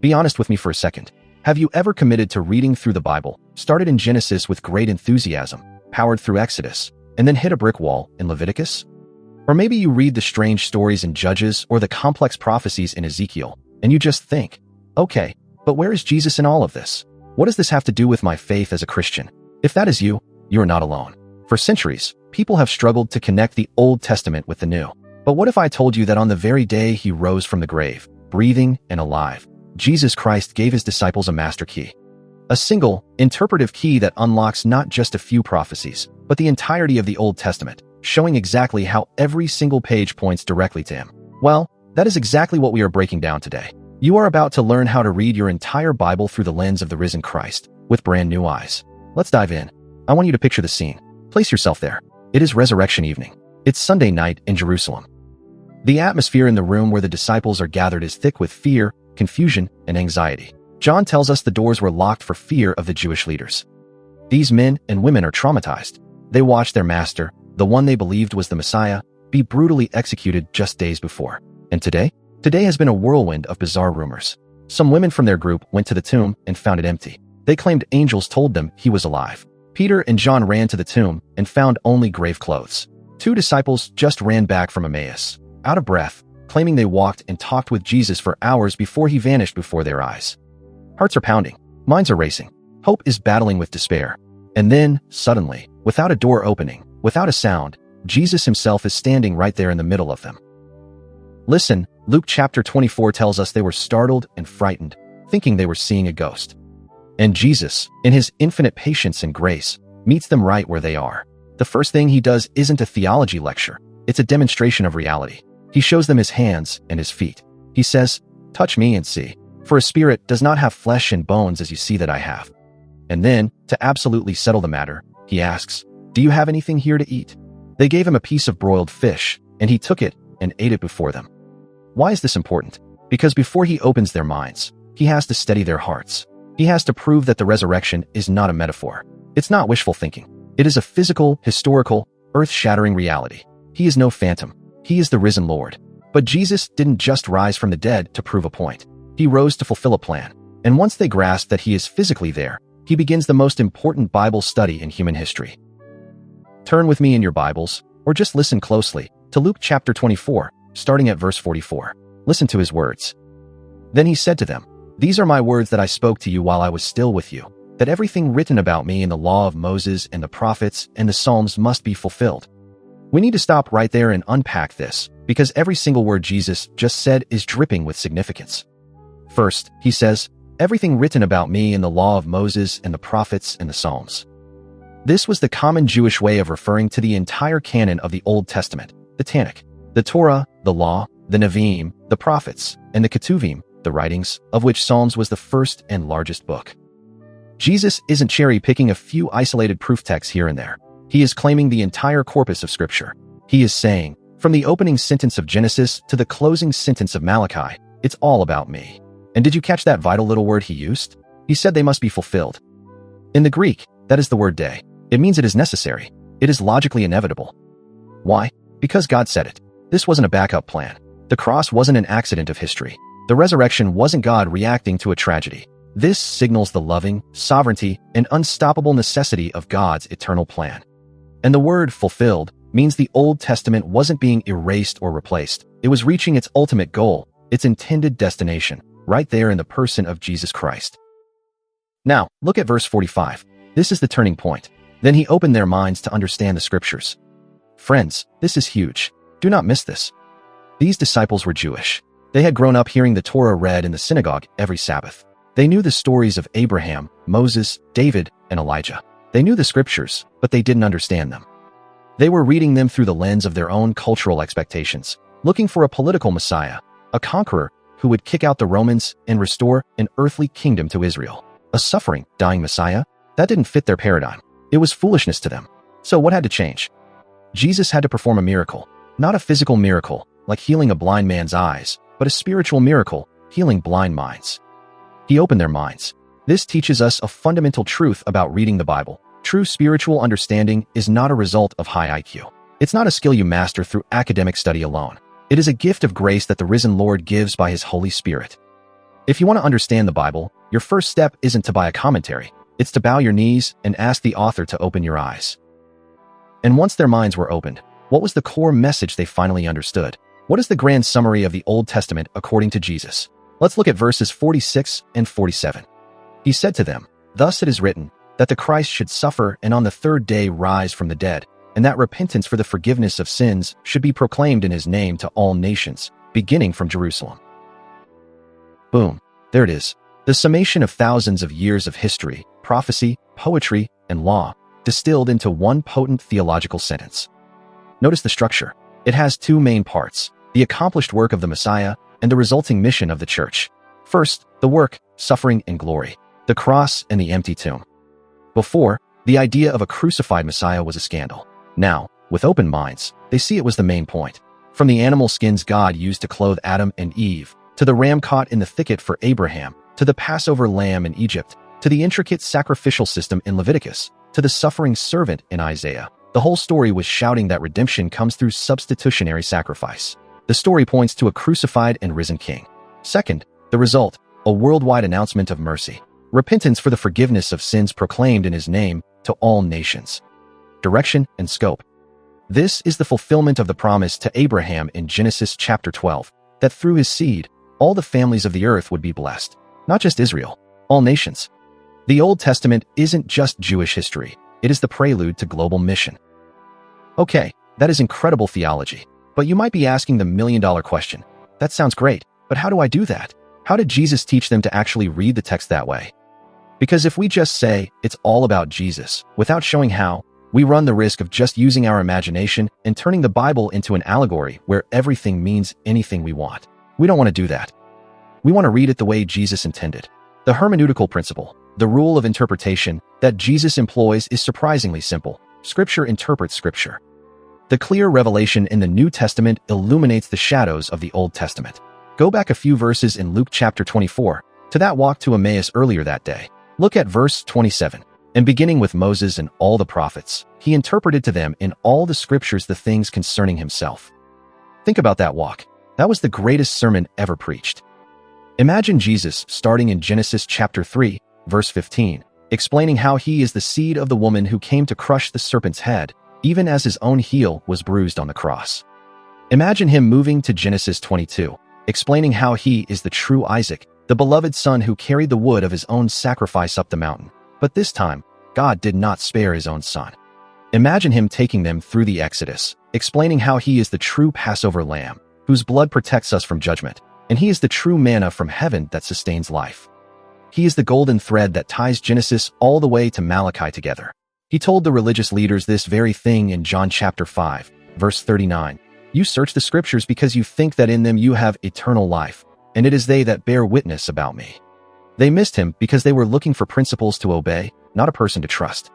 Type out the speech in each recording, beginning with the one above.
Be honest with me for a second. Have you ever committed to reading through the Bible, started in Genesis with great enthusiasm, powered through Exodus, and then hit a brick wall in Leviticus? Or maybe you read the strange stories in Judges or the complex prophecies in Ezekiel, and you just think, okay, but where is Jesus in all of this? What does this have to do with my faith as a Christian? If that is you, you are not alone. For centuries, people have struggled to connect the Old Testament with the New. But what if I told you that on the very day he rose from the grave, breathing and alive, Jesus Christ gave his disciples a master key? A single, interpretive key that unlocks not just a few prophecies, but the entirety of the Old Testament, showing exactly how every single page points directly to him. Well, that is exactly what we are breaking down today. You are about to learn how to read your entire Bible through the lens of the risen Christ, with brand new eyes. Let's dive in. I want you to picture the scene. Place yourself there. It is resurrection evening. It's Sunday night in Jerusalem. The atmosphere in the room where the disciples are gathered is thick with fear, confusion, and anxiety. John tells us the doors were locked for fear of the Jewish leaders. These men and women are traumatized. They watched their master, the one they believed was the Messiah, be brutally executed just days before. And today? Today has been a whirlwind of bizarre rumors. Some women from their group went to the tomb and found it empty. They claimed angels told them he was alive. Peter and John ran to the tomb and found only grave clothes. Two disciples just ran back from Emmaus, out of breath, claiming they walked and talked with Jesus for hours before he vanished before their eyes. Hearts are pounding. Minds are racing. Hope is battling with despair. And then, suddenly, without a door opening, without a sound, Jesus himself is standing right there in the middle of them. Listen, Luke chapter 24 tells us they were startled and frightened, thinking they were seeing a ghost. And Jesus, in his infinite patience and grace, meets them right where they are. The first thing he does isn't a theology lecture. It's a demonstration of reality. He shows them his hands and his feet. He says, "Touch me and see. For a spirit does not have flesh and bones as you see that I have." And then, to absolutely settle the matter, he asks, "Do you have anything here to eat?" They gave him a piece of broiled fish, and he took it and ate it before them. Why is this important? Because before he opens their minds, he has to steady their hearts. He has to prove that the resurrection is not a metaphor. It's not wishful thinking. It is a physical, historical, earth-shattering reality. He is no phantom. He is the risen Lord. But Jesus didn't just rise from the dead to prove a point. He rose to fulfill a plan. And once they grasp that he is physically there, he begins the most important Bible study in human history. Turn with me in your Bibles, or just listen closely, to Luke chapter 24, starting at verse 44. Listen to his words. Then he said to them, "These are my words that I spoke to you while I was still with you, that everything written about me in the law of Moses and the prophets and the Psalms must be fulfilled." We need to stop right there and unpack this, because every single word Jesus just said is dripping with significance. First, he says, "Everything written about me in the law of Moses and the prophets and the Psalms." This was the common Jewish way of referring to the entire canon of the Old Testament, the Tanakh, the Torah, the Law, the Nevi'im, the Prophets, and the Ketuvim, the writings, of which Psalms was the first and largest book. Jesus isn't cherry-picking a few isolated proof texts here and there. He is claiming the entire corpus of Scripture. He is saying, from the opening sentence of Genesis to the closing sentence of Malachi, it's all about me. And did you catch that vital little word he used? He said they must be fulfilled. In the Greek, that is the word day. It means it is necessary. It is logically inevitable. Why? Because God said it. This wasn't a backup plan. The cross wasn't an accident of history. The resurrection wasn't God reacting to a tragedy. This signals the loving, sovereignty, and unstoppable necessity of God's eternal plan. And the word fulfilled means the Old Testament wasn't being erased or replaced. It was reaching its ultimate goal, its intended destination, right there in the person of Jesus Christ. Now, look at verse 45. This is the turning point. Then he opened their minds to understand the Scriptures. Friends, this is huge. Do not miss this. These disciples were Jewish. They had grown up hearing the Torah read in the synagogue every Sabbath. They knew the stories of Abraham, Moses, David, and Elijah. They knew the Scriptures, but they didn't understand them. They were reading them through the lens of their own cultural expectations, looking for a political Messiah, a conqueror who would kick out the Romans and restore an earthly kingdom to Israel. A suffering, dying Messiah? That didn't fit their paradigm. It was foolishness to them. So what had to change? Jesus had to perform a miracle, not a physical miracle, like healing a blind man's eyes, but a spiritual miracle, healing blind minds. He opened their minds. This teaches us a fundamental truth about reading the Bible. True spiritual understanding is not a result of high IQ. It's not a skill you master through academic study alone. It is a gift of grace that the risen Lord gives by his Holy Spirit. If you want to understand the Bible, your first step isn't to buy a commentary. It's to bow your knees and ask the author to open your eyes. And once their minds were opened, what was the core message they finally understood? What is the grand summary of the Old Testament according to Jesus? Let's look at verses 46 and 47. He said to them, "Thus it is written, that the Christ should suffer and on the third day rise from the dead, and that repentance for the forgiveness of sins should be proclaimed in his name to all nations, beginning from Jerusalem." Boom. There it is. The summation of thousands of years of history, prophecy, poetry, and law, distilled into one potent theological sentence. Notice the structure. It has two main parts: the accomplished work of the Messiah and the resulting mission of the church. First, the work, suffering, and glory. The cross and the empty tomb. Before, the idea of a crucified Messiah was a scandal. Now, with open minds, they see it was the main point. From the animal skins God used to clothe Adam and Eve, to the ram caught in the thicket for Abraham, to the Passover lamb in Egypt, to the intricate sacrificial system in Leviticus, to the suffering servant in Isaiah, the whole story was shouting that redemption comes through substitutionary sacrifice. The story points to a crucified and risen king. Second, the result, a worldwide announcement of mercy. Repentance for the forgiveness of sins proclaimed in his name to all nations. Direction and scope. This is the fulfillment of the promise to Abraham in Genesis chapter 12, that through his seed, all the families of the earth would be blessed. Not just Israel, all nations. The Old Testament isn't just Jewish history. It is the prelude to global mission. Okay, that is incredible theology. But you might be asking the million-dollar question. That sounds great, but how do I do that? How did Jesus teach them to actually read the text that way? Because if we just say it's all about Jesus without showing how, we run the risk of just using our imagination and turning the Bible into an allegory where everything means anything we want. We don't want to do that. We want to read it the way Jesus intended. The hermeneutical principle, the rule of interpretation that Jesus employs, is surprisingly simple. Scripture interprets Scripture. The clear revelation in the New Testament illuminates the shadows of the Old Testament. Go back a few verses in Luke chapter 24 to that walk to Emmaus earlier that day. Look at verse 27. "And beginning with Moses and all the prophets, he interpreted to them in all the scriptures the things concerning himself." Think about that walk. That was the greatest sermon ever preached. Imagine Jesus starting in Genesis chapter 3, verse 15, explaining how he is the seed of the woman who came to crush the serpent's head, even as his own heel was bruised on the cross. Imagine him moving to Genesis 22, explaining how he is the true Isaac, the beloved son who carried the wood of his own sacrifice up the mountain. But this time, God did not spare his own son. Imagine him taking them through the Exodus, explaining how he is the true Passover lamb, whose blood protects us from judgment, and he is the true manna from heaven that sustains life. He is the golden thread that ties Genesis all the way to Malachi together. He told the religious leaders this very thing in John chapter 5, verse 39. "You search the scriptures because you think that in them you have eternal life, and it is they that bear witness about me." They missed him because they were looking for principles to obey, not a person to trust.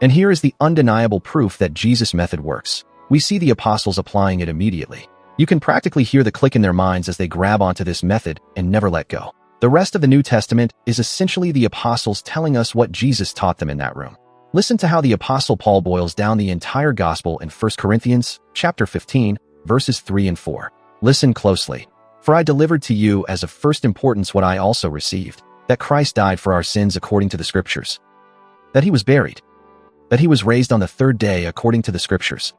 And here is the undeniable proof that Jesus' method works. We see the apostles applying it immediately. You can practically hear the click in their minds as they grab onto this method and never let go. The rest of the New Testament is essentially the apostles telling us what Jesus taught them in that room. Listen to how the apostle Paul boils down the entire gospel in 1 Corinthians chapter 15, verses 3 and 4. Listen closely. "For I delivered to you as of first importance what I also received, that Christ died for our sins according to the Scriptures, that he was buried, that he was raised on the third day according to the Scriptures."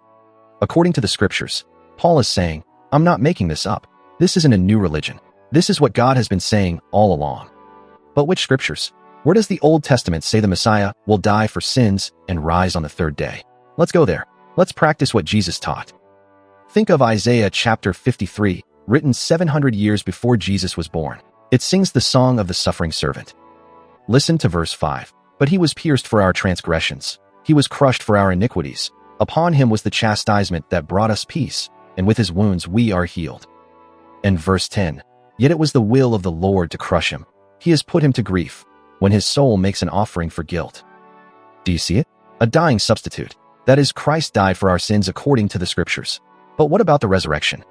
According to the Scriptures, Paul is saying, I'm not making this up. This isn't a new religion. This is what God has been saying all along. But which Scriptures? Where does the Old Testament say the Messiah will die for sins and rise on the third day? Let's go there. Let's practice what Jesus taught. Think of Isaiah chapter 53, written 700 years before Jesus was born. It sings the song of the suffering servant. Listen to verse 5. "But he was pierced for our transgressions. He was crushed for our iniquities. Upon him was the chastisement that brought us peace, and with his wounds we are healed." And verse 10. "Yet it was the will of the Lord to crush him. He has put him to grief, when his soul makes an offering for guilt." Do you see it? A dying substitute. That is, Christ died for our sins according to the Scriptures. But what about the resurrection?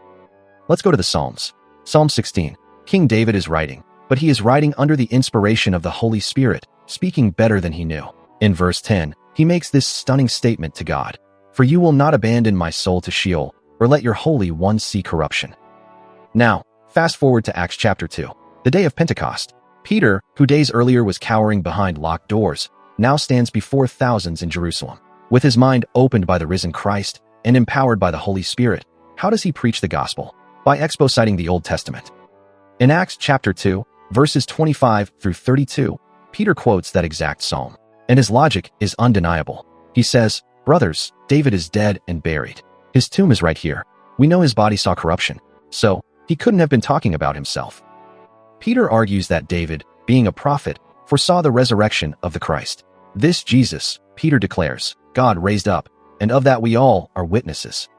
Let's go to the Psalms. Psalm 16. King David is writing, but he is writing under the inspiration of the Holy Spirit, speaking better than he knew. In verse 10, he makes this stunning statement to God. "For you will not abandon my soul to Sheol, or let your Holy One see corruption." Now, fast forward to Acts chapter 2. The day of Pentecost. Peter, who days earlier was cowering behind locked doors, now stands before thousands in Jerusalem. With his mind opened by the risen Christ and empowered by the Holy Spirit, how does he preach the gospel? By expositing the Old Testament. In Acts chapter 2, verses 25 through 32, Peter quotes that exact psalm, and his logic is undeniable. He says, "Brothers, David is dead and buried. His tomb is right here. We know his body saw corruption, so he couldn't have been talking about himself." Peter argues that David, being a prophet, foresaw the resurrection of the Christ. This Jesus, Peter declares, God raised up, and of that we all are witnesses.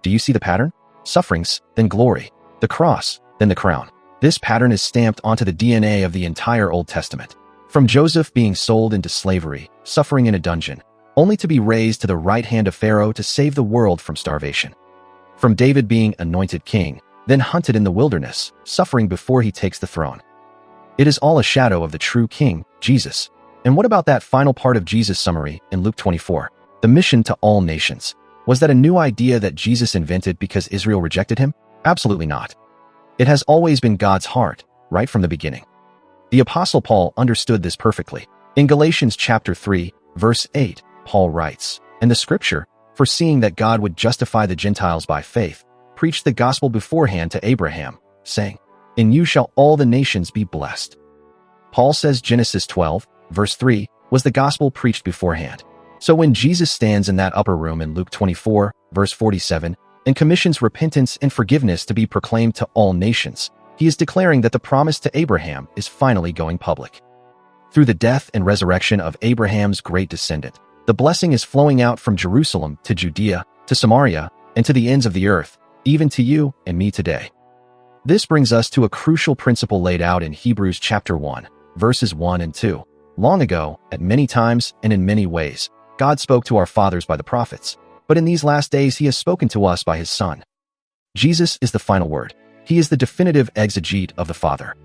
Do you see the pattern? Sufferings, then glory. The cross, then the crown. This pattern is stamped onto the DNA of the entire Old Testament. From Joseph being sold into slavery, suffering in a dungeon, only to be raised to the right hand of Pharaoh to save the world from starvation. From David being anointed king, then hunted in the wilderness, suffering before he takes the throne. It is all a shadow of the true king, Jesus. And what about that final part of Jesus' summary in Luke 24? The mission to all nations. Was that a new idea that Jesus invented because Israel rejected him? Absolutely not. It has always been God's heart, right from the beginning. The Apostle Paul understood this perfectly. In Galatians chapter 3, verse 8, Paul writes, "And the scripture, foreseeing that God would justify the Gentiles by faith, preached the gospel beforehand to Abraham, saying, 'In you shall all the nations be blessed.'" Paul says Genesis 12, verse 3, was the gospel preached beforehand. So when Jesus stands in that upper room in Luke 24, verse 47, and commissions repentance and forgiveness to be proclaimed to all nations, he is declaring that the promise to Abraham is finally going public. Through the death and resurrection of Abraham's great descendant, the blessing is flowing out from Jerusalem to Judea, to Samaria, and to the ends of the earth, even to you and me today. This brings us to a crucial principle laid out in Hebrews chapter 1, verses 1 and 2. Long ago, at many times and in many ways, God spoke to our fathers by the prophets, but in these last days he has spoken to us by his Son. Jesus is the final word. He is the definitive exegete of the Father.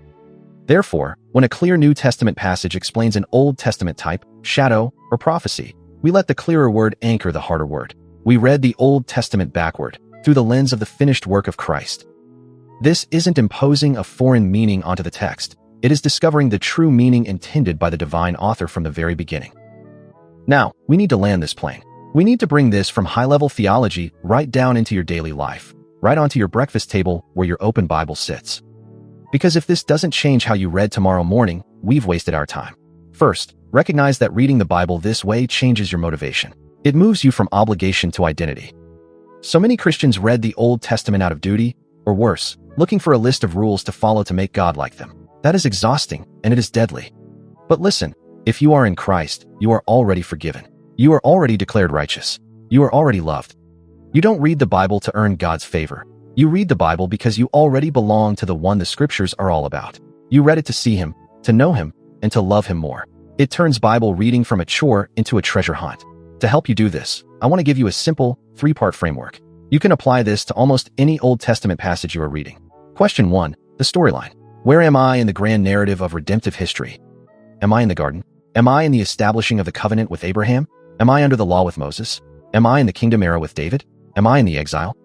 Therefore, when a clear New Testament passage explains an Old Testament type, shadow, or prophecy, we let the clearer word anchor the harder word. We read the Old Testament backward, through the lens of the finished work of Christ. This isn't imposing a foreign meaning onto the text. It is discovering the true meaning intended by the divine author from the very beginning. Now, we need to land this plane. We need to bring this from high-level theology right down into your daily life, right onto your breakfast table where your open Bible sits. Because if this doesn't change how you read tomorrow morning, we've wasted our time. First, recognize that reading the Bible this way changes your motivation. It moves you from obligation to identity. So many Christians read the Old Testament out of duty, or worse, looking for a list of rules to follow to make God like them. That is exhausting, and it is deadly. But listen, if you are in Christ, you are already forgiven. You are already declared righteous. You are already loved. You don't read the Bible to earn God's favor. You read the Bible because you already belong to the one the scriptures are all about. You read it to see him, to know him, and to love him more. It turns Bible reading from a chore into a treasure hunt. To help you do this, I want to give you a simple, three-part framework. You can apply this to almost any Old Testament passage you are reading. Question 1, the storyline. Where am I in the grand narrative of redemptive history? Am I in the garden? Am I in the establishing of the covenant with Abraham? Am I under the law with Moses? Am I in the kingdom era with David? Am I in the exile?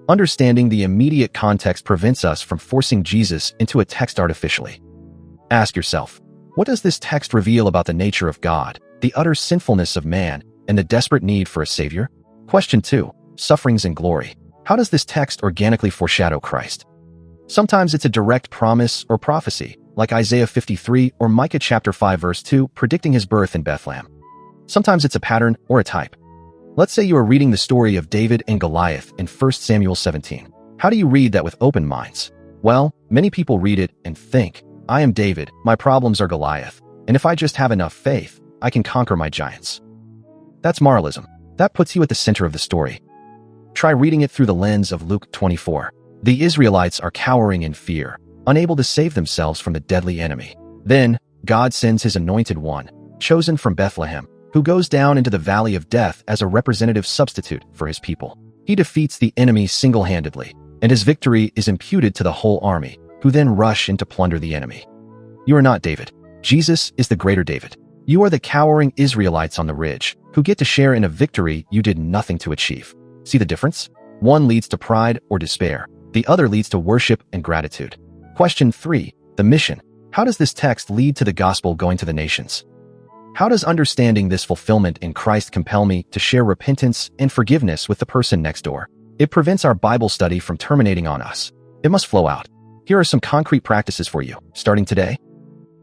Understanding the immediate context prevents us from forcing Jesus into a text artificially. Ask yourself, what does this text reveal about the nature of God, the utter sinfulness of man, and the desperate need for a Savior? Question 2, sufferings and glory. How does this text organically foreshadow Christ? Sometimes it's a direct promise or prophecy, like Isaiah 53 or Micah chapter 5 verse 2 predicting his birth in Bethlehem. Sometimes it's a pattern or a type. Let's say you are reading the story of David and Goliath in 1 Samuel 17. How do you read that with open minds? Well, many people read it and think, I am David, my problems are Goliath, and if I just have enough faith, I can conquer my giants. That's moralism. That puts you at the center of the story. Try reading it through the lens of Luke 24. The Israelites are cowering in fear, unable to save themselves from the deadly enemy. Then, God sends his anointed one, chosen from Bethlehem, who goes down into the valley of death as a representative substitute for his people. He defeats the enemy single-handedly, and his victory is imputed to the whole army, who then rush in to plunder the enemy. You are not David. Jesus is the greater David. You are the cowering Israelites on the ridge, who get to share in a victory you did nothing to achieve. See the difference? One leads to pride or despair. The other leads to worship and gratitude. Question 3. The mission. How does this text lead to the gospel going to the nations? How does understanding this fulfillment in Christ compel me to share repentance and forgiveness with the person next door? It prevents our Bible study from terminating on us. It must flow out. Here are some concrete practices for you, starting today.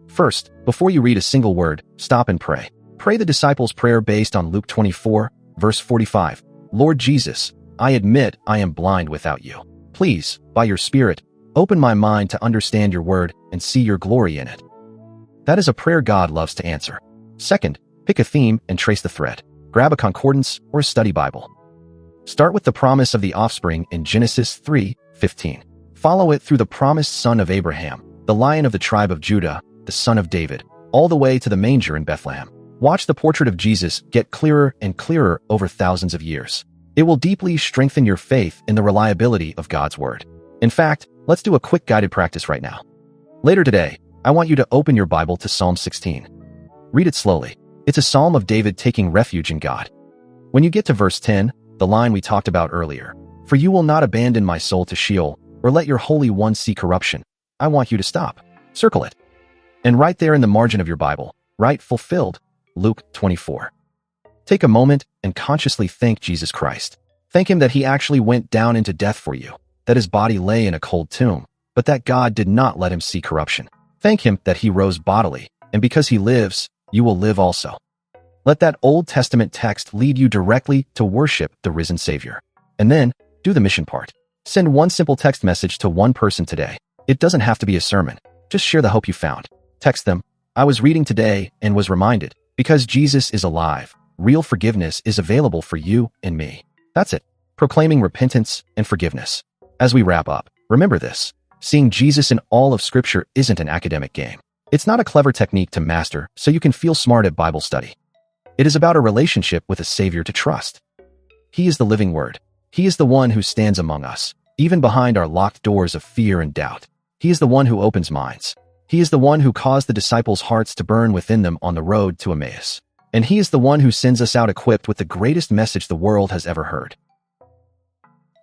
First, before you read a single word, stop and pray. Pray the disciples' prayer based on Luke 24, verse 45. Lord Jesus, I admit I am blind without you. Please, by your Spirit, open my mind to understand your word and see your glory in it. That is a prayer God loves to answer. Second, pick a theme and trace the thread. Grab a concordance or a study Bible. Start with the promise of the offspring in Genesis 3:15. Follow it through the promised son of Abraham, the Lion of the tribe of Judah, the son of David, all the way to the manger in Bethlehem. Watch the portrait of Jesus get clearer and clearer over thousands of years. It will deeply strengthen your faith in the reliability of God's word. In fact, let's do a quick guided practice right now. Later today, I want you to open your Bible to Psalm 16. Read it slowly. It's a psalm of David taking refuge in God. When you get to verse 10, the line we talked about earlier, "For you will not abandon my soul to Sheol, or let your Holy One see corruption," I want you to stop. Circle it. And right there in the margin of your Bible, write "fulfilled," Luke 24. Take a moment and consciously thank Jesus Christ. Thank him that he actually went down into death for you, that his body lay in a cold tomb, but that God did not let him see corruption. Thank him that he rose bodily, and because he lives, you will live also. Let that Old Testament text lead you directly to worship the risen Savior. And then, do the mission part. Send one simple text message to one person today. It doesn't have to be a sermon. Just share the hope you found. Text them, "I was reading today and was reminded, because Jesus is alive, real forgiveness is available for you and me." That's it. Proclaiming repentance and forgiveness. As we wrap up, remember this. Seeing Jesus in all of Scripture isn't an academic game. It's not a clever technique to master so you can feel smart at Bible study. It is about a relationship with a Savior to trust. He is the living Word. He is the one who stands among us, even behind our locked doors of fear and doubt. He is the one who opens minds. He is the one who caused the disciples' hearts to burn within them on the road to Emmaus. And he is the one who sends us out equipped with the greatest message the world has ever heard.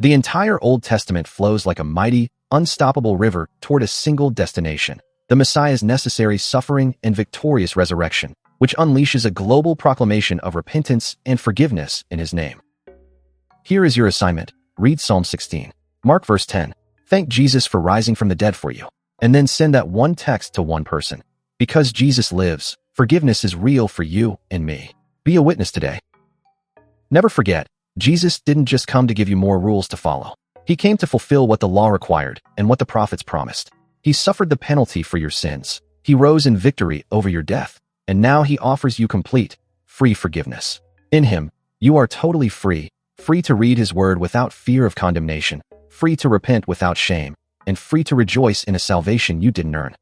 The entire Old Testament flows like a mighty, unstoppable river toward a single destination, the Messiah's necessary suffering and victorious resurrection, which unleashes a global proclamation of repentance and forgiveness in his name. Here is your assignment. Read Psalm 16. Mark verse 10. Thank Jesus for rising from the dead for you. And then send that one text to one person. Because Jesus lives, forgiveness is real for you and me. Be a witness today. Never forget, Jesus didn't just come to give you more rules to follow. He came to fulfill what the law required and what the prophets promised. He suffered the penalty for your sins. He rose in victory over your death. And now he offers you complete, free forgiveness. In him, you are totally free. Free to read his word without fear of condemnation. Free to repent without shame. And free to rejoice in a salvation you didn't earn.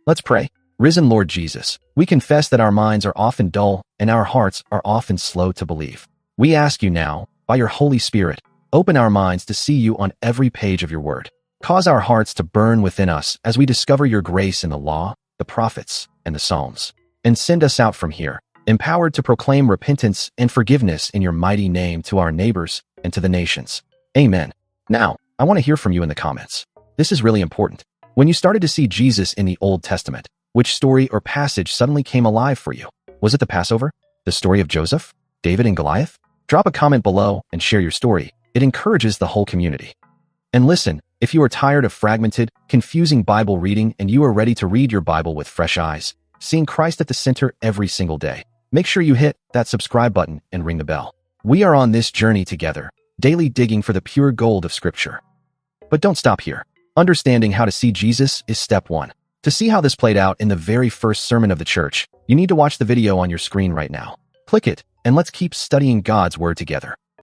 Let's pray. Risen Lord Jesus, we confess that our minds are often dull and our hearts are often slow to believe. We ask you now, by your Holy Spirit, open our minds to see you on every page of your word. Cause our hearts to burn within us as we discover your grace in the law, the prophets, and the Psalms. And send us out from here, empowered to proclaim repentance and forgiveness in your mighty name to our neighbors and to the nations. Amen. Now, I want to hear from you in the comments. This is really important. When you started to see Jesus in the Old Testament, which story or passage suddenly came alive for you? Was it the Passover? The story of Joseph? David and Goliath? Drop a comment below and share your story. It encourages the whole community. And listen, if you are tired of fragmented, confusing Bible reading and you are ready to read your Bible with fresh eyes, seeing Christ at the center every single day, make sure you hit that subscribe button and ring the bell. We are on this journey together, daily digging for the pure gold of Scripture. But don't stop here. Understanding how to see Jesus is step 1. To see how this played out in the very first sermon of the church, you need to watch the video on your screen right now. Click it, and let's keep studying God's Word together.